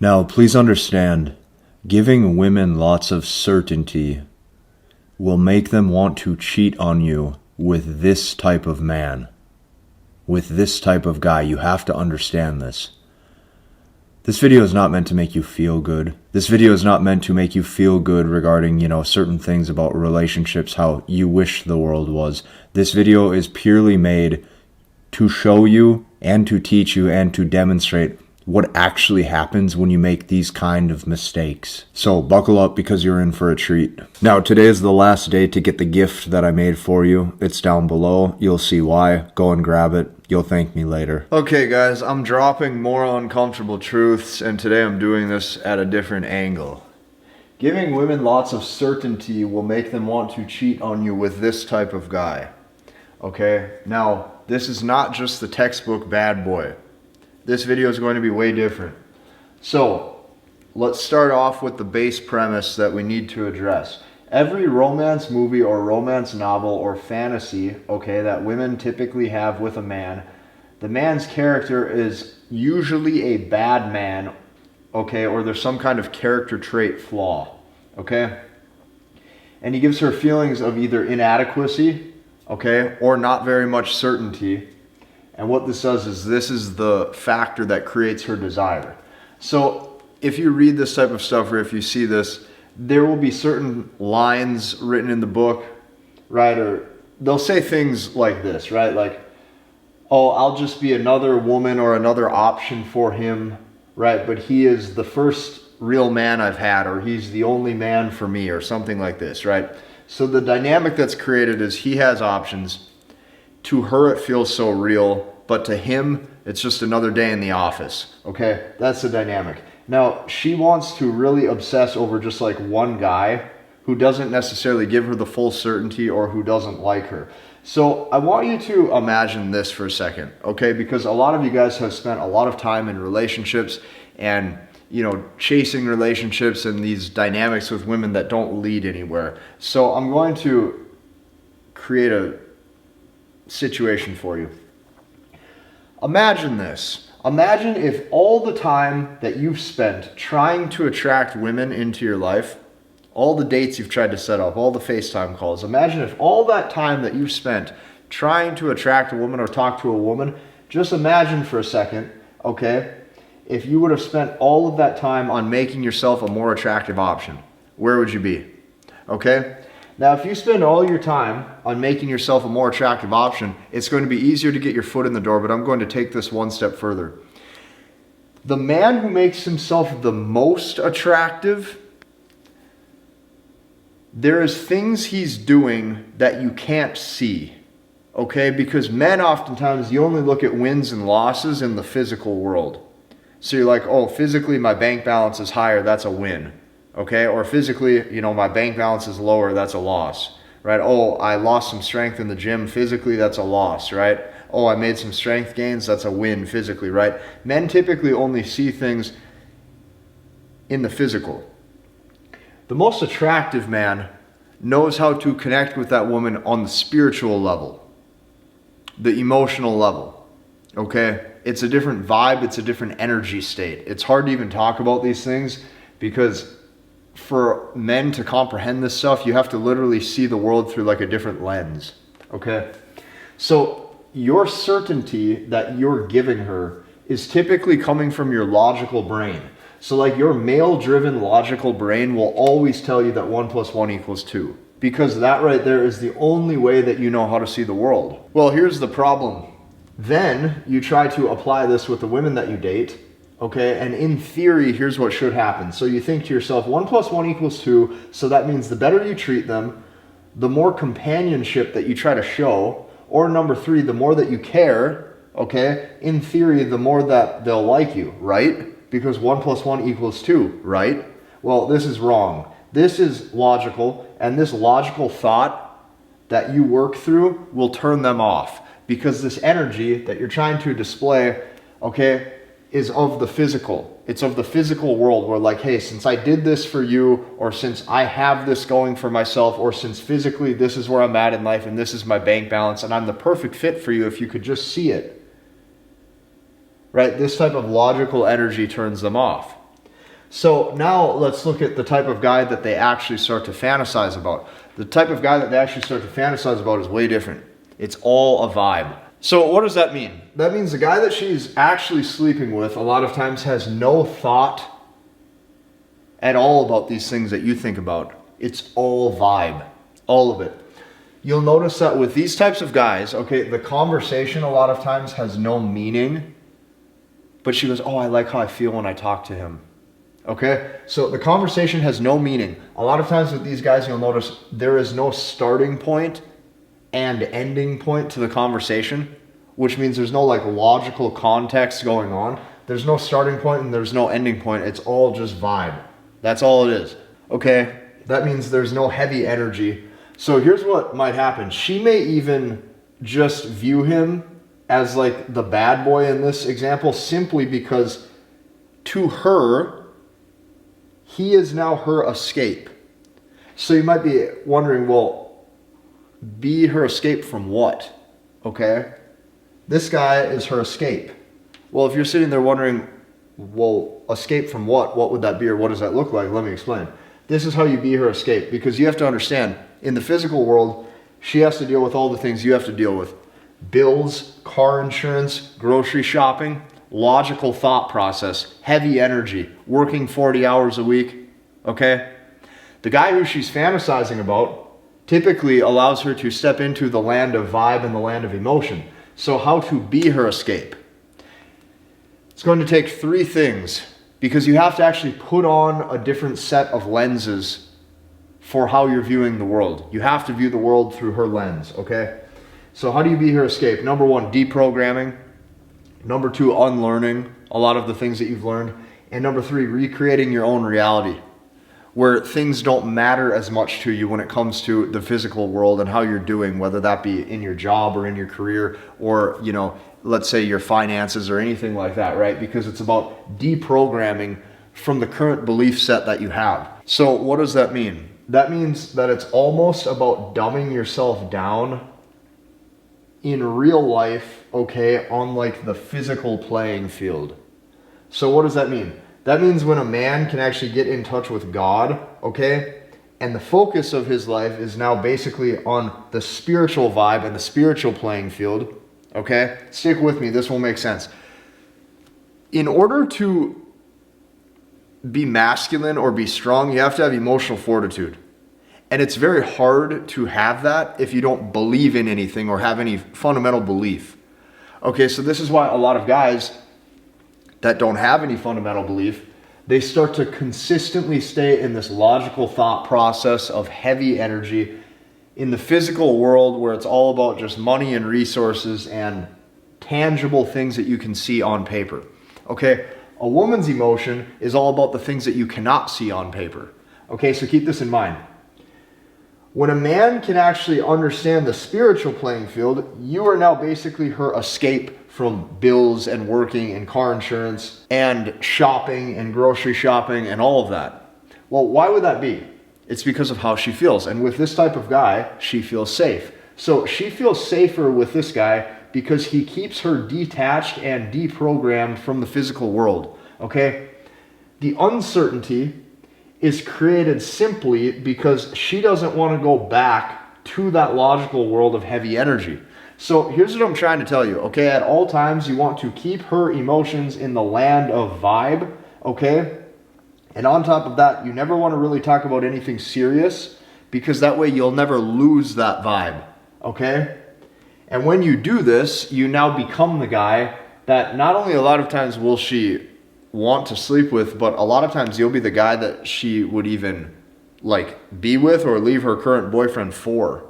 Now, please understand, giving women lots of certainty will make them want to cheat on you with this type of man, with this type of guy. You have to understand this. This video is not meant to make you feel good. This video is not meant to make you feel good regarding, certain things about relationships, how you wish the world was. This video is purely made to show you and to teach you and to demonstrate what actually happens when you make these kind of mistakes. So buckle up because you're in for a treat. Now, today is the last day to get the gift that I made for you. It's down below. You'll see why. Go and grab it. You'll thank me later. Okay, guys, I'm dropping more uncomfortable truths, and today I'm doing this at a different angle. Giving women lots of certainty will make them want to cheat on you with this type of guy. Okay? Now, this is not just the textbook bad boy. This video is going to be way different. So, let's start off with the base premise that we need to address. Every romance movie or romance novel or fantasy, that women typically have with a man, the man's character is usually a bad man, or there's some kind of character trait flaw, And he gives her feelings of either inadequacy, or not very much certainty. And what this does is this is the factor that creates her desire. So if you read this type of stuff or if you see this, there will be certain lines written in the book, right? Or they'll say things like this, right? Like, oh, I'll just be another woman or another option for him, right? But he is the first real man I've had, or he's the only man for me, or something like this, right? So the dynamic that's created is he has options. To her, it feels so real, but to him, it's just another day in the office, That's the dynamic. Now, she wants to really obsess over just like one guy who doesn't necessarily give her the full certainty or who doesn't like her. So I want you to imagine this for a second, Because a lot of you guys have spent a lot of time in relationships and, chasing relationships and these dynamics with women that don't lead anywhere. So I'm going to create a situation for you. Imagine this. Imagine if all the time that you've spent trying to attract women into your life, all the dates you've tried to set up, all the FaceTime calls, imagine if all that time that you've spent trying to attract a woman or talk to a woman, just imagine for a second, if you would have spent all of that time on making yourself a more attractive option, where would you be? Now, if you spend all your time on making yourself a more attractive option, it's going to be easier to get your foot in the door, but I'm going to take this one step further. The man who makes himself the most attractive, there is things he's doing that you can't see, Because men oftentimes, you only look at wins and losses in the physical world. So you're like, oh, physically my bank balance is higher, that's a win. Or physically, my bank balance is lower, that's a loss, right? Oh, I lost some strength in the gym, physically, that's a loss, right? Oh, I made some strength gains, that's a win physically, right? Men typically only see things in the physical. The most attractive man knows how to connect with that woman on the spiritual level, the emotional level, It's a different vibe, it's a different energy state. It's hard to even talk about these things because for men to comprehend this stuff, you have to literally see the world through like a different lens, So your certainty that you're giving her is typically coming from your logical brain. So like your male-driven logical brain will always tell you that 1 + 1 = 2. Because that right there is the only way that you know how to see the world. Well, here's the problem. Then you try to apply this with the women that you date, and in theory, here's what should happen. So you think to yourself, 1 + 1 = 2, so that means the better you treat them, the more companionship that you try to show, or number 3, the more that you care, in theory, the more that they'll like you, right? Because 1 + 1 = 2, right? Well, this is wrong. This is logical, and this logical thought that you work through will turn them off. Because this energy that you're trying to display, is of the physical. It's of the physical world where like, hey, since I did this for you, or since I have this going for myself, or since physically this is where I'm at in life and this is my bank balance and I'm the perfect fit for you if you could just see it. Right? This type of logical energy turns them off. So now let's look at the type of guy that they actually start to fantasize about. The type of guy that they actually start to fantasize about is way different. It's all a vibe. So what does that mean? That means the guy that she's actually sleeping with a lot of times has no thought at all about these things that you think about. It's all vibe, all of it. You'll notice that with these types of guys, okay, the conversation a lot of times has no meaning, but she goes, oh, I like how I feel when I talk to him. Okay, so the conversation has no meaning. A lot of times with these guys, you'll notice there is no starting point and ending point to the conversation, which means there's no like logical context going on. There's no starting point and there's no ending point. It's all just vibe. That's all it is. Okay, that means there's no heavy energy. So here's what might happen. She may even just view him as like the bad boy in this example, simply because to her, he is now her escape. So you might be wondering, well, be her escape from what? Okay? This guy is her escape. Well, if you're sitting there wondering, well, escape from what? What would that be, or what does that look like? Let me explain. This is how you be her escape, because you have to understand, in the physical world, she has to deal with all the things you have to deal with. Bills, car insurance, grocery shopping, logical thought process, heavy energy, working 40 hours a week, okay? The guy who she's fantasizing about typically allows her to step into the land of vibe and the land of emotion. So how to be her escape? It's going to take three things, because you have to actually put on a different set of lenses for how you're viewing the world. You have to view the world through her lens, okay? So how do you be her escape? Number one, deprogramming. Number two, unlearning a lot of the things that you've learned. And number three, recreating your own reality, where things don't matter as much to you when it comes to the physical world and how you're doing, whether that be in your job or in your career, or, you know, let's say your finances or anything like that, right? Because it's about deprogramming from the current belief set that you have. So what does that mean? That means that it's almost about dumbing yourself down in real life, okay, on like the physical playing field. So what does that mean? That means when a man can actually get in touch with God, okay, and the focus of his life is now basically on the spiritual vibe and the spiritual playing field, okay? Stick with me, this will make sense. In order to be masculine or be strong, you have to have emotional fortitude. And it's very hard to have that if you don't believe in anything or have any fundamental belief. Okay, so this is why a lot of guys that don't have any fundamental belief, they start to consistently stay in this logical thought process of heavy energy in the physical world, where it's all about just money and resources and tangible things that you can see on paper. Okay, a woman's emotion is all about the things that you cannot see on paper. Okay, so keep this in mind. When a man can actually understand the spiritual playing field, you are now basically her escape from bills and working and car insurance and shopping and grocery shopping and all of that. Well, why would that be? It's because of how she feels. And with this type of guy, she feels safe. So she feels safer with this guy because he keeps her detached and deprogrammed from the physical world. Okay? The uncertainty is created simply because she doesn't want to go back to that logical world of heavy energy. So here's what I'm trying to tell you, okay? At all times, you want to keep her emotions in the land of vibe, okay? And on top of that, you never want to really talk about anything serious, because that way you'll never lose that vibe, okay? And when you do this, you now become the guy that not only a lot of times will she want to sleep with, but a lot of times you'll be the guy that she would even like be with or leave her current boyfriend for,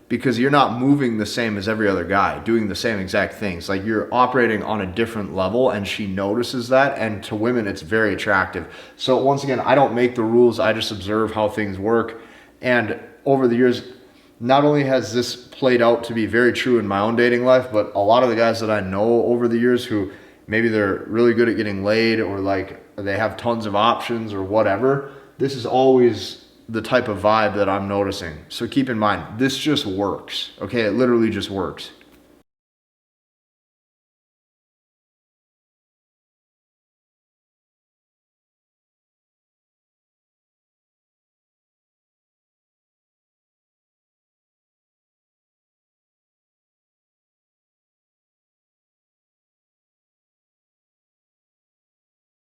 because you're not moving the same as every other guy, doing the same exact things. Like, you're operating on a different level, and she notices that, and to women it's very attractive. So once again, I don't make the rules, I just observe how things work. And over the years, not only has this played out to be very true in my own dating life, but a lot of the guys that I know over the years who maybe they're really good at getting laid, or like they have tons of options or whatever, this is always the type of vibe that I'm noticing. So keep in mind, this just works, okay? It literally just works.